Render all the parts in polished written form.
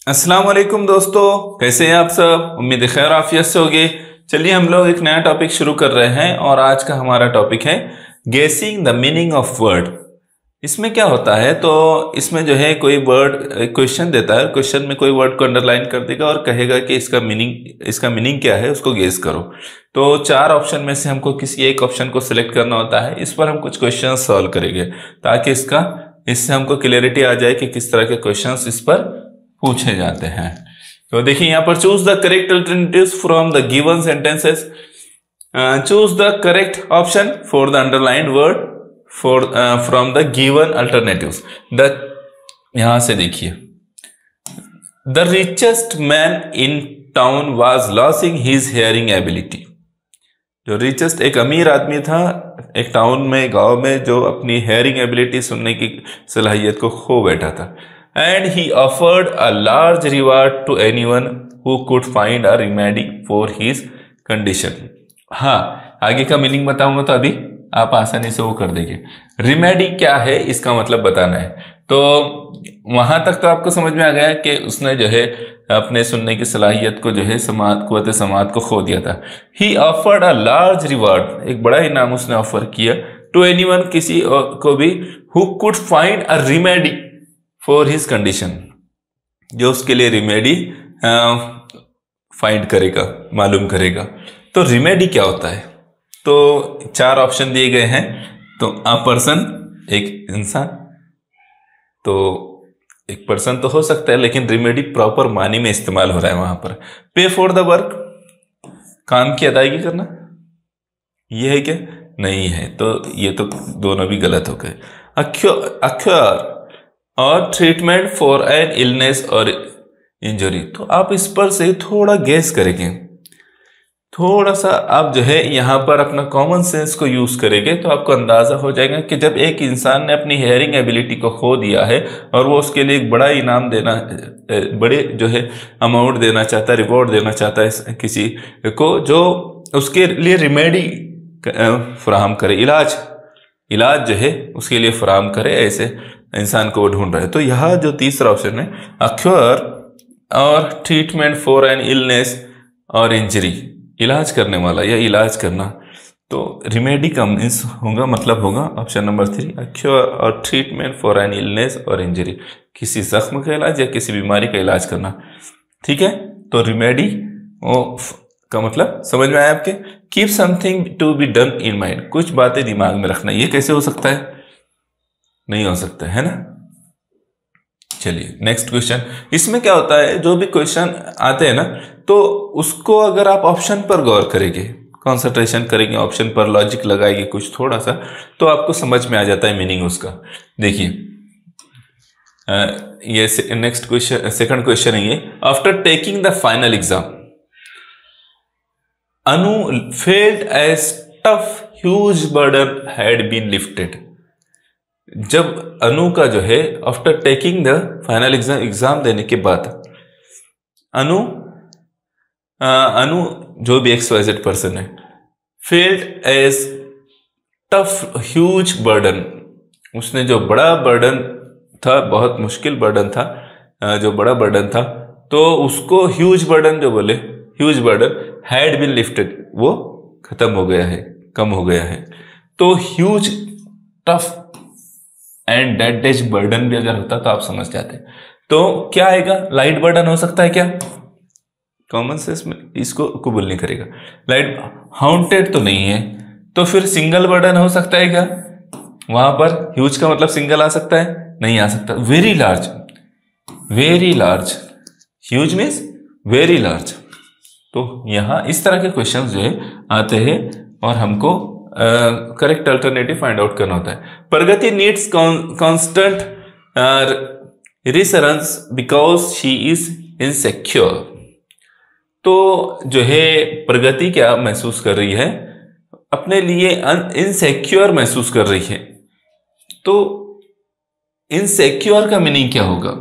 अस्सलाम वालेकुम दोस्तों, कैसे हैं आप सब। उम्मीद है खैर आफियत से होगे। चलिए हम लोग एक नया टॉपिक शुरू कर रहे हैं और आज का हमारा टॉपिक है गेसिंग द मीनिंग ऑफ वर्ड। इसमें क्या होता है, तो इसमें जो है कोई वर्ड क्वेश्चन देता है, क्वेश्चन में कोई वर्ड को अंडरलाइन कर देगा और कहेगा कि इसका मीनिंग क्या है, उसको गेस करो। तो चार ऑप्शन में से हमको किसी एक ऑप्शन को सिलेक्ट करना होता है। इस पर हम कुछ क्वेश्चन सॉल्व करेंगे ताकि इससे हमको क्लियरिटी आ जाए कि किस तरह के क्वेश्चंस इस पर पूछे जाते हैं। तो देखिए यहाँ पर choose the correct alternatives from the given sentences. Choose the correct option for the underlined word from the given alternatives. यहां से देखिए, the richest man in town was losing his hearing ability. जो रिचेस्ट एक अमीर आदमी था एक town में, गांव में, जो अपनी हेयरिंग एबिलिटी, सुनने की सलाहियत को खो बैठा था। And he offered a large reward to anyone who could find a remedy for his condition। हाँ, आगे का मीनिंग बताऊंगा तो अभी आप आसानी से वो कर देंगे। रिमेडी क्या है इसका मतलब बताना है। तो वहां तक तो आपको समझ में आ गया कि उसने जो है अपने सुनने की सलाहियत को जो है कुव्वत समात को खो दिया था। ही ऑफर्ड अ लार्ज रिवार्ड, एक बड़ा इनाम उसने ऑफर किया, टू एनीवन, किसी को भी, who could find a remedy for his condition, जो उसके लिए रिमेडी फाइंड करेगा, मालूम करेगा। तो रिमेडी क्या होता है, तो चार ऑप्शन दिए गए हैं। तो अ पर्सन, एक इंसान, तो एक पर्सन तो हो सकता है, लेकिन रिमेडी प्रॉपर मानी में इस्तेमाल हो रहा है वहां पर। पे फॉर द वर्क, काम की अदायगी करना, ये है क्या? नहीं है, तो ये तो दोनों भी गलत हो गए। अक्योर और ट्रीटमेंट फॉर एन इलनेस और इंजरी। तो आप इस पर से थोड़ा गेस करेंगे, थोड़ा सा आप जो है यहाँ पर अपना कॉमन सेंस को यूज करेंगे तो आपको अंदाजा हो जाएगा कि जब एक इंसान ने अपनी हेयरिंग एबिलिटी को खो दिया है और वो उसके लिए एक बड़ा इनाम देना, बड़े जो है अमाउंट देना चाहता है, रिवॉर्ड देना चाहता है किसी को, जो उसके लिए रिमेडी फराहम करे, इलाज जो है उसके लिए फराहम करे, ऐसे इंसान को वो ढूंढ रहा है। तो यह जो तीसरा ऑप्शन है, अक्योर और ट्रीटमेंट फॉर एन इलनेस और इंजरी, इलाज करने वाला या इलाज करना, तो रिमेडी का मीन्स होगा, मतलब होगा ऑप्शन नंबर 3, अक्योर और ट्रीटमेंट फॉर एन इलनेस और इंजरी, किसी जख्म का इलाज या किसी बीमारी का इलाज करना। ठीक है, तो रिमेडी का मतलब समझ में आया आपके। Keep something to be done in mind, कुछ बातें दिमाग में रखना। ये कैसे हो सकता है? नहीं हो सकता है ना। चलिए नेक्स्ट क्वेश्चन। इसमें क्या होता है, जो भी क्वेश्चन आते हैं ना, तो उसको अगर आप ऑप्शन पर गौर करेंगे, कंसंट्रेशन करेंगे, ऑप्शन पर लॉजिक लगाएंगे कुछ थोड़ा सा, तो आपको समझ में आ जाता है मीनिंग उसका। देखिए ये नेक्स्ट क्वेश्चन, सेकंड क्वेश्चन है ये। After taking the final exam, Anu felt as tough huge burden had been lifted. जब अनु का जो है after taking the final exam देने के बाद, अनु जो भी XYZ पर्सन है, felt as tough huge burden, उसने जो बड़ा बर्डन था, बहुत मुश्किल बर्डन था, जो बड़ा बर्डन था, तो उसको ह्यूज बर्डन, जो बोले huge burden had been lifted, वो खत्म हो गया है, कम हो गया है। तो huge, tough and dead days burden भी अगर होता तो आप समझ जाते। तो क्या आएगा? लाइट बर्डन हो सकता है क्या? कॉमन सेंस में इसको कबूल नहीं करेगा। लाइट, हाउंटेड तो नहीं है, तो फिर सिंगल बर्डन हो सकता है क्या? वहां पर ह्यूज का मतलब सिंगल आ सकता है? नहीं आ सकता। Very large, very large, huge means very large. तो यहां इस तरह के क्वेश्चन जो है आते हैं और हमको करेक्ट अल्टरनेटिव फाइंड आउट करना होता है। Pragati needs constant reassurance because she is insecure. तो जो है प्रगति क्या महसूस कर रही है? अपने लिए इनसेक्योर महसूस कर रही है। तो इनसेक्योर का मीनिंग क्या होगा?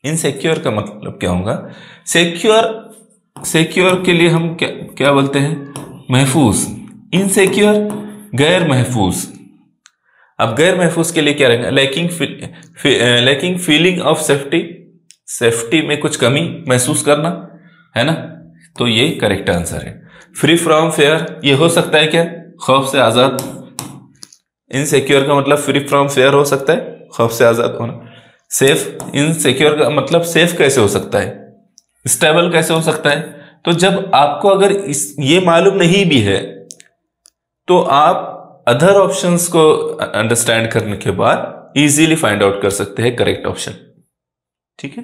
इनसेक्योर का मतलब क्या होगा? सिक्योर के लिए हम क्या बोलते हैं? महफूज। इनसिक्योर गैर महफूज। अब गैर महफूज के लिए क्या रहेगा? Lacking feeling of safety, safety में कुछ कमी महसूस करना, है ना, तो ये करेक्ट आंसर है। फ्री फ्रॉम फेयर, ये हो सकता है क्या, खौफ से आजाद। इनसिक्योर का मतलब फ्री फ्रॉम फेयर हो सकता है, खौफ से आजाद होना। सेफ, इनसिक्योर का मतलब सेफ कैसे हो सकता है, स्टेबल कैसे हो सकता है। तो जब आपको अगर ये मालूम नहीं भी है तो आप अदर ऑप्शंस को अंडरस्टैंड करने के बाद इजीली फाइंड आउट कर सकते हैं करेक्ट ऑप्शन। ठीक है,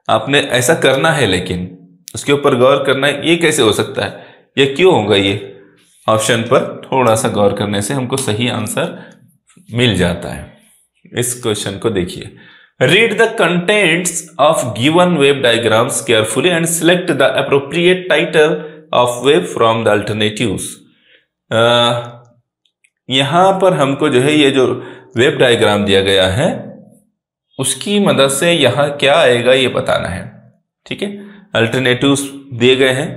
आपने ऐसा करना है, लेकिन उसके ऊपर गौर करना है, ये कैसे हो सकता है, ये क्यों होगा, ये ऑप्शन पर थोड़ा सा गौर करने से हमको सही आंसर मिल जाता है। इस क्वेश्चन को देखिए, read the contents of given wave diagrams carefully and select the appropriate title of wave from the alternatives. यहां पर हमको जो है ये जो वेव डायग्राम दिया गया है उसकी मदद से यहां क्या आएगा ये बताना है। ठीक है, अल्टरनेटिव्स दिए गए हैं,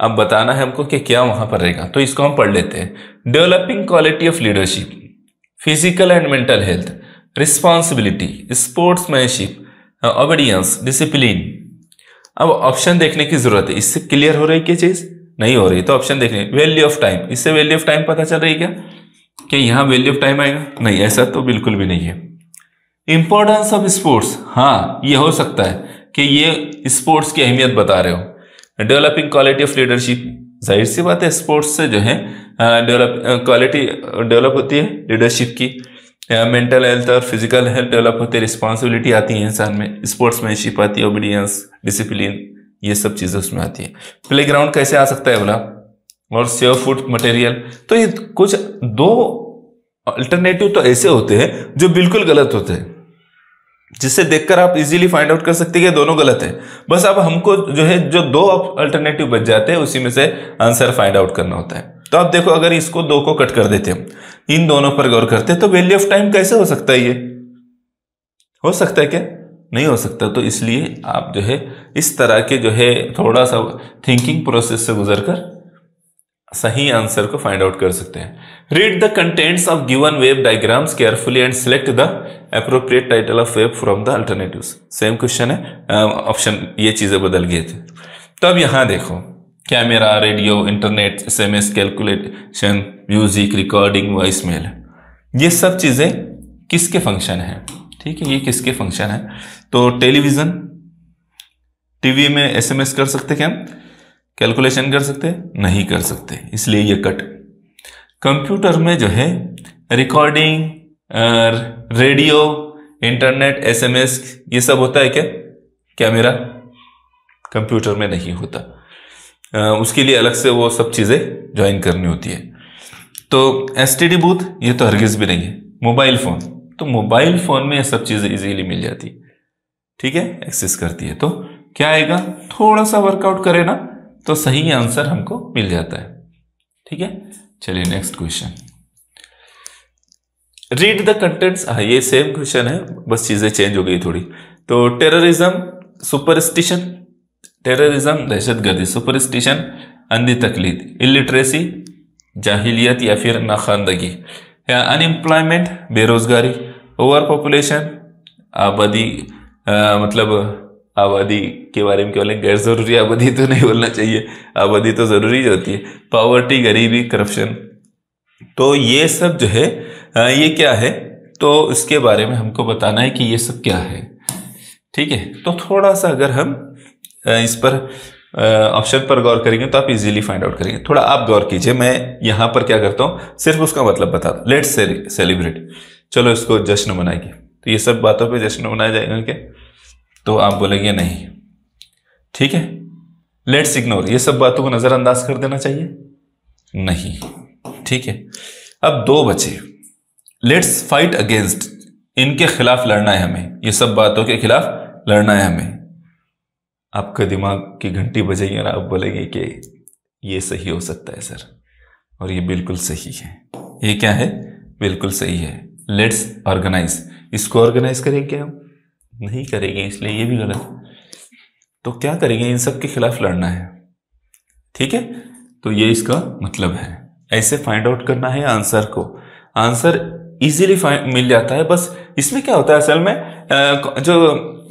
अब बताना है हमको कि क्या वहां पर रहेगा। तो इसको हम पढ़ लेते हैं। Developing quality of leadership, physical and mental health, responsibility, sportsmanship, obedience, discipline. अब ऑप्शन देखने की जरूरत है, इससे क्लियर हो रही है क्या चीज, नहीं हो रही तो ऑप्शन देखने। वैल्यू ऑफ टाइम, इससे वैल्यू ऑफ टाइम पता चल रही है क्या कि यहां वैल्यू ऑफ टाइम आएगा, नहीं, ऐसा तो बिल्कुल भी नहीं है। इंपॉर्टेंस ऑफ स्पोर्ट्स, हाँ ये हो सकता है कि ये स्पोर्ट्स की अहमियत बता रहे हो। डेवलपिंग क्वालिटी ऑफ लीडरशिप, जाहिर सी बात है स्पोर्ट्स से जो है क्वालिटी डेवलप होती है लीडरशिप की। मेंटल हेल्थ और फिजिकल हेल्थ डेवलप होती है, रिस्पॉन्सिबिलिटी आती है इंसान में, स्पोर्ट्समैनशिप आती है, ओबीडियंस, डिसिप्लिन, ये सब चीजें उसमें आती है। प्लेग्राउंड कैसे आ सकता है बोला, और सेव फूड मटेरियल। तो ये कुछ दो अल्टरनेटिव तो ऐसे होते हैं जो बिल्कुल गलत होते हैं, जिससे देखकर आप इजीली फाइंड आउट कर सकते हैं कि दोनों गलत है। बस अब हमको जो है जो दो अल्टरनेटिव बच जाते हैं उसी में से आंसर फाइंड आउट करना होता है। तो आप देखो, अगर इसको दो को कट कर देते हम, इन दोनों पर गौर करते तो वैल्यू ऑफ टाइम कैसे हो सकता है, ये हो सकता है क्या, नहीं हो सकता। तो इसलिए आप जो है इस तरह के जो है थोड़ा सा थिंकिंग प्रोसेस से गुजरकर सही आंसर को फाइंड आउट कर सकते हैं। Read the contents of given wave diagrams carefully and select the appropriate title of wave from the alternatives. Same question है, ऑप्शन ये चीजें बदल गए थे। तो अब यहां देखो, camera, radio, internet, SMS, calculation, music, recording, voice mail, ये सब चीजें किसके फंक्शन है। ठीक है, ये किसके फंक्शन है। तो टेलीविजन, टीवी में एसएमएस कर सकते क्या हम, कैलकुलेशन कर सकते, नहीं कर सकते, इसलिए ये कट। कंप्यूटर में जो है रिकॉर्डिंग, रेडियो, इंटरनेट, एसएमएस, ये सब होता है क्या, कैमरा कंप्यूटर में नहीं होता, उसके लिए अलग से वो सब चीजें ज्वाइन करनी होती है। तो एसटीडी बूथ, ये तो हरगिज भी नहीं है। मोबाइल फोन, तो मोबाइल फोन में ये सब चीजें इजीली मिल जाती, ठीक है, एक्सेस करती है। तो क्या आएगा, थोड़ा सा वर्कआउट करे ना तो सही आंसर हमको मिल जाता है। ठीक है, चलिए next question. Read the contents, ये सेम क्वेश्चन है, बस चीजें चेंज हो गई थोड़ी। तो टेररिज्म, सुपरस्टिशन, टेररिज्म दहशतगर्दी, सुपरस्टिशन अंधी तकलीद, इलिटरेसी जाहिलियत या फिर नाखानदगी, अनएम्प्लॉयमेंट बेरोजगारी, ओवर पॉपुलेशन आबादी, मतलब आबादी के बारे में केवल गैर जरूरी आबादी तो नहीं बोलना चाहिए, आबादी तो जरूरी होती है, पावर्टी गरीबी करप्शन। तो ये सब जो है ये क्या है, तो इसके बारे में हमको बताना है कि ये सब क्या है। ठीक है, तो थोड़ा सा अगर हम इस पर ऑप्शन पर गौर करेंगे तो आप इजीली फाइंड आउट करेंगे। थोड़ा आप गौर कीजिए, मैं यहां पर क्या करता हूं, सिर्फ उसका मतलब बता दो। लेट्स सेलिब्रेट, चलो इसको जश्न मनाएंगे। तो ये सब बातों पे जश्न मनाया जाएगा क्या, तो आप बोलेंगे नहीं। ठीक है, लेट्स इग्नोर, ये सब बातों को नजरअंदाज कर देना चाहिए, नहीं। ठीक है, अब दो बचे, लेट्स फाइट अगेंस्ट, इनके खिलाफ लड़ना है हमें, ये सब बातों के खिलाफ लड़ना है हमें। आपका दिमाग की घंटी बजेगी और आप बोलेंगे कि ये सही हो सकता है सर, और ये बिल्कुल सही है। ये क्या है, बिल्कुल सही है। लेट्स ऑर्गेनाइज, इसको ऑर्गेनाइज करेंगे हम, नहीं करेंगे, इसलिए ये भी गलत। तो क्या करेंगे, इन सब के खिलाफ लड़ना है। ठीक है, तो ये इसका मतलब है। ऐसे फाइंड आउट करना है आंसर को। आंसर इजीली मिल जाता है। बस इसमें क्या होता है असल में, जो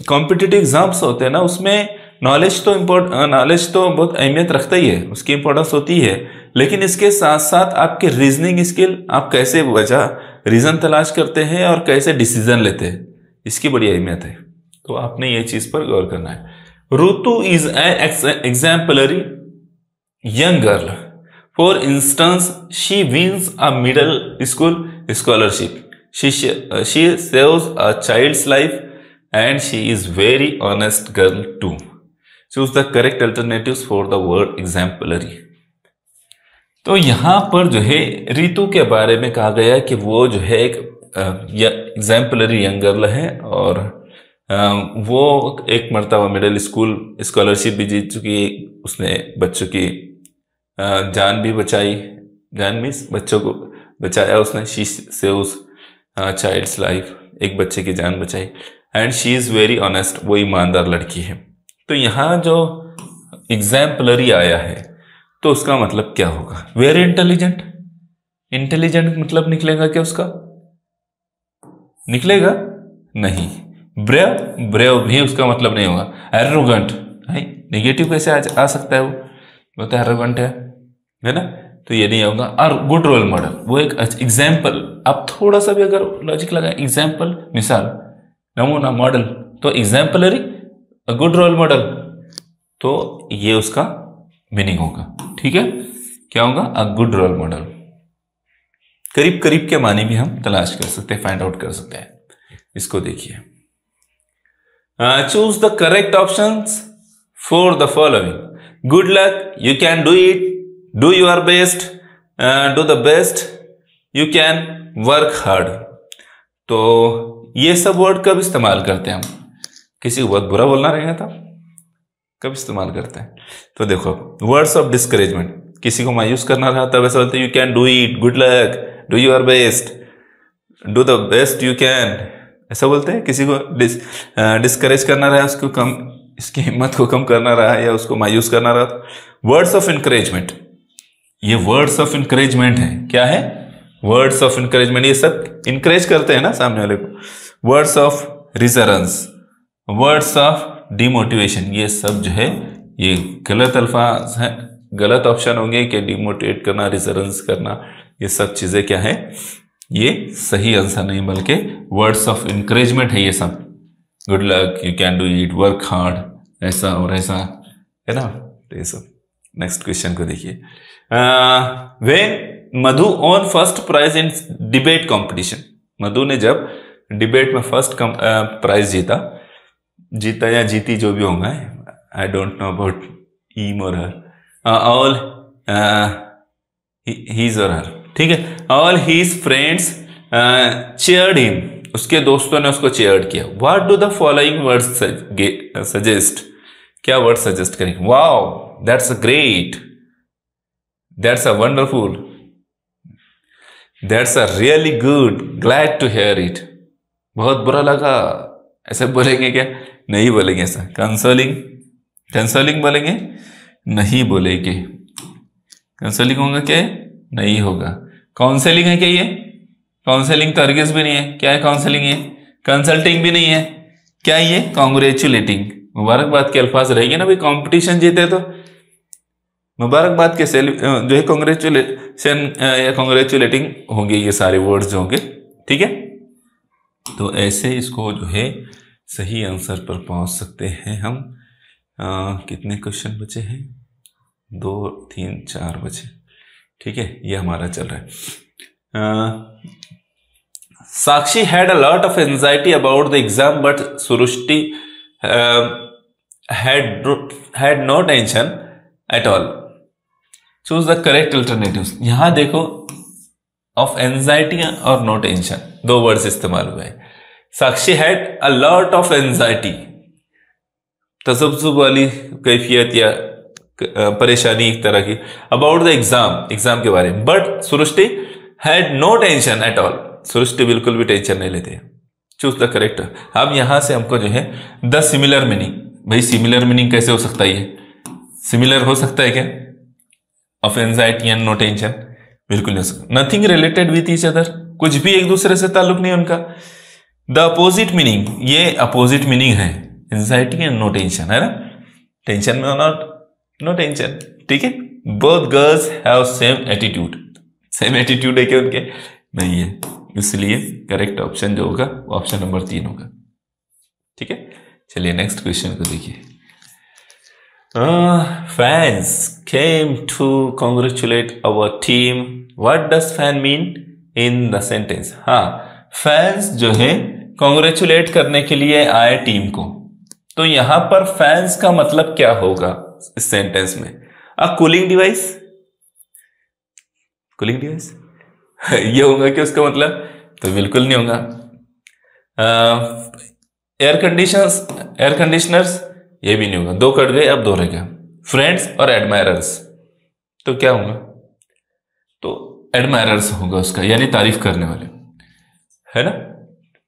कॉम्पिटिटिव एग्जाम्स होते हैं ना, उसमें नॉलेज तो बहुत अहमियत रखता ही है, उसकी इंपॉर्टेंस होती है, लेकिन इसके साथ साथ आपके रीजनिंग स्किल, आप कैसे वजह रीजन तलाश करते हैं और कैसे डिसीजन लेते हैं, इसकी बड़ी अहमियत है। तो आपने ये चीज पर गौर करना है। Rutu is an exemplary young girl. For instance, she wins a middle school scholarship. She saves a child's life and she is very honest girl too. Choose the correct alternatives for the word exemplary. तो यहाँ पर जो है रितु के बारे में कहा गया कि वो जो है एक एग्जाम्पलरी यंग गर्ल है और वो एक मर्तबा मिडिल स्कूल स्कॉलरशिप भी जीत चुकी है। उसने बच्चों की जान भी बचाई, जान मीन्स बच्चों को बचाया उसने। शी सेव्स चाइल्ड्स लाइफ, एक बच्चे की जान बचाई। And she is very honest, वो ईमानदार लड़की है। तो यहाँ जो एग्जाम्पलरी आया है तो उसका मतलब क्या होगा? Very intelligent. इंटेलिजेंट मतलब निकलेगा क्या उसका? निकलेगा नहीं। ब्रेव भी उसका मतलब नहीं होगा। एरोगेंट, नेगेटिव कैसे आ सकता है? वो तो एरोगेंट है ना, तो ये नहीं होगा। और गुड रोल मॉडल, वो एक एग्जाम्पल। आप थोड़ा सा भी अगर लॉजिक लगाए, एग्जाम्पल मिसाल, नमूना, मॉडल, तो एग्जाम्पलरी, गुड रोल मॉडल, तो ये उसका मीनिंग होगा। ठीक है, क्या होगा? A good role model. करीब करीब के मानी भी हम तलाश कर सकते हैं, फाइंड आउट कर सकते हैं। इसको देखिए, choose the correct options for the following. Good luck, you can do it, do your best, do the best, you can, work hard. तो ये सब वर्ड कब इस्तेमाल करते हैं हम? किसी को बहुत बुरा बोलना रहेगा तो कब इस्तेमाल करते हैं? तो देखो, वर्ड्स ऑफ डिस्करेजमेंट, किसी को मायूस करना रहा तब ऐसा बोलते हैं, you can do it, good luck, do your best, do the best you can, ऐसा बोलते हैं। किसी को डिस्करेज करना रहा, उसको कम, इसकी हिम्मत को कम करना रहा या उसको मायूस करना रहा। वर्ड्स ऑफ इंकरेजमेंट, ये वर्ड्स ऑफ इंकरेजमेंट है। क्या है? वर्ड्स ऑफ इंकरेजमेंट, ये सब इंकरेज करते हैं ना सामने वाले को। Words of reassurance, words of demotivation, ये सब जो है ये गलत अल्फाज हैं, गलत ऑप्शन होंगे कि डिमोटिवेट करना, रिजरेंस करना, ये सब चीजें क्या है? ये सही आंसर नहीं, बल्कि वर्ड्स ऑफ इंकरेजमेंट है ये सब। Good luck, you can do it, work hard, ऐसा और ऐसा, है ना। तो ये सब। नेक्स्ट क्वेश्चन को देखिए। When Madhu won first prize in debate competition, Madhu ने जब डिबेट में फर्स्ट प्राइज जीता या जीती, जो भी होगा, I don't know about him और हर, ऑल हीज और हर, ठीक है, all his friends cheered him, उसके दोस्तों ने उसको चीयर्ड किया। What do the following words suggest, क्या वर्ड सजेस्ट करेंगे? Wow, that's a great, that's a wonderful, that's a really good, glad to hear it, बहुत बुरा लगा, ऐसे बोलेंगे क्या? नहीं बोलेंगे ऐसा। कंसोलिंग, कंसोलिंग बोलेंगे? नहीं बोलेंगे। कंसोलिंग होगा क्या? नहीं होगा। काउंसलिंग है क्या ये? काउंसलिंग तो हरगिज़ भी नहीं है। क्या है काउंसलिंग? ये कंसल्टिंग भी नहीं है। क्या ये? कांग्रेचुलेटिंग, मुबारकबाद के अल्फाज रहेंगे ना भाई। कंपटीशन जीते तो मुबारकबाद के जो है कांग्रेचुलेशन या कांग्रेचुलेटिंग होंगे, ये सारे वर्ड्स जो होंगे, ठीक है। तो ऐसे इसको जो है सही आंसर पर पहुंच सकते हैं हम। कितने क्वेश्चन बचे हैं? 2, 3, 4 बचे, ठीक है। ये हमारा चल रहा है। Sakshi had a lot of anxiety about the exam but Srushti had no tension at all. Choose the correct alternatives. यहां देखो, ऑफ एंजाइटी और नो टेंशन, दो वर्ड्स इस्तेमाल हुए हैं। Sakshi had a lot of anxiety, तसब्जुब वाली कैफियत या परेशानी एक तरह की, अबाउट द एग्जाम के बारे में। But Srushti had no tension at all, Srushti बिल्कुल भी टेंशन नहीं लेते। Choose the correct. अब यहां से हमको जो है द सिमिलर मीनिंग, भाई सिमिलर मीनिंग कैसे हो सकता है? ये सिमिलर हो सकता है क्या of anxiety and no tension? बिल्कुल नहीं हो सकता। Nothing related with each other, कुछ भी एक दूसरे से ताल्लुक नहीं उनका। द अपोजिट मीनिंग, ये अपोजिट मीनिंग है, एंजाइटी एंड नो टेंशन, है ना, टेंशन में होना, नो टेंशन, ठीक है। Both girls have same attitude, same attitude है क्या उनके? नहीं है, इसलिए करेक्ट ऑप्शन जो होगा वो ऑप्शन नंबर 3 होगा, ठीक है। चलिए नेक्स्ट क्वेश्चन को देखिए। Fans came to congratulate our team, what does fan mean in the sentence? हाँ, फैंस जो है कॉन्ग्रेचुलेट करने के लिए आए टीम को, तो यहां पर फैंस का मतलब क्या होगा इस सेंटेंस में? कूलिंग डिवाइस, कूलिंग डिवाइस ये होगा कि उसका मतलब? तो बिल्कुल नहीं होगा। एयर कंडीशनर्स, ये भी नहीं होगा। 2 कट गए, अब 2 रह गया। फ्रेंड्स और एडमायरर्स, तो क्या होगा? तो एडमायरर्स होगा उसका, यानी तारीफ करने वाले, है ना,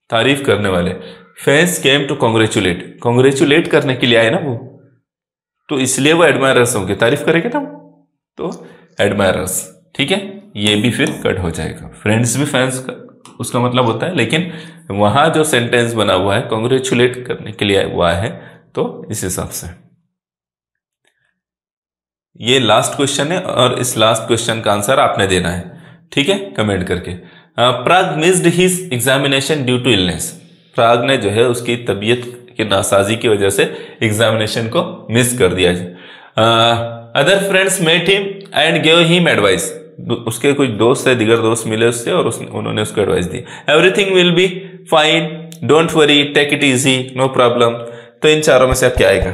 तारीफ करने वाले। Fans came to congratulate, congratulate करने के लिए आए ना वो, तो इसलिए वो एडमायरर्स होंगे, तारीफ करेंगे ना, तो एडमायरर्स, ठीक है। ये भी फिर कट हो जाएगा। फ्रेंड्स भी फैंस का उसका मतलब होता है, लेकिन वहां जो सेंटेंस बना हुआ है कॉन्ग्रेचुलेट करने के लिए हुआ है, तो इस हिसाब से। ये लास्ट क्वेश्चन है और इस लास्ट क्वेश्चन का आंसर आपने देना है, ठीक है, कमेंट करके। Prag missed his examination due to illness, Prag ने जो है उसकी तबीयत की नासाजी की वजह से एग्जामिनेशन को मिस कर दिया। Other friends met him and give him advice, उसके कुछ दोस्त है, दिगर दोस्त मिले उससे और उन्होंने उसको एडवाइस दी। Everything will be fine, don't worry, take it easy, no problem. तो इन चारों में से अब क्या आएगा?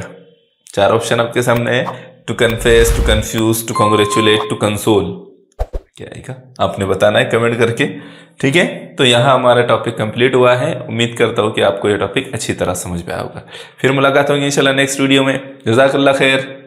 4 ऑप्शन आपके सामने है, to confess, to confuse, to congratulate, to console. क्या आएगा आपने बताना है कमेंट करके, ठीक है। तो यहाँ हमारा टॉपिक कंप्लीट हुआ है। उम्मीद करता हूँ कि आपको ये टॉपिक अच्छी तरह समझ में आया होगा। फिर मुलाकात होगी इंशाल्लाह नेक्स्ट वीडियो में। जज़ाकल्लाह खैर।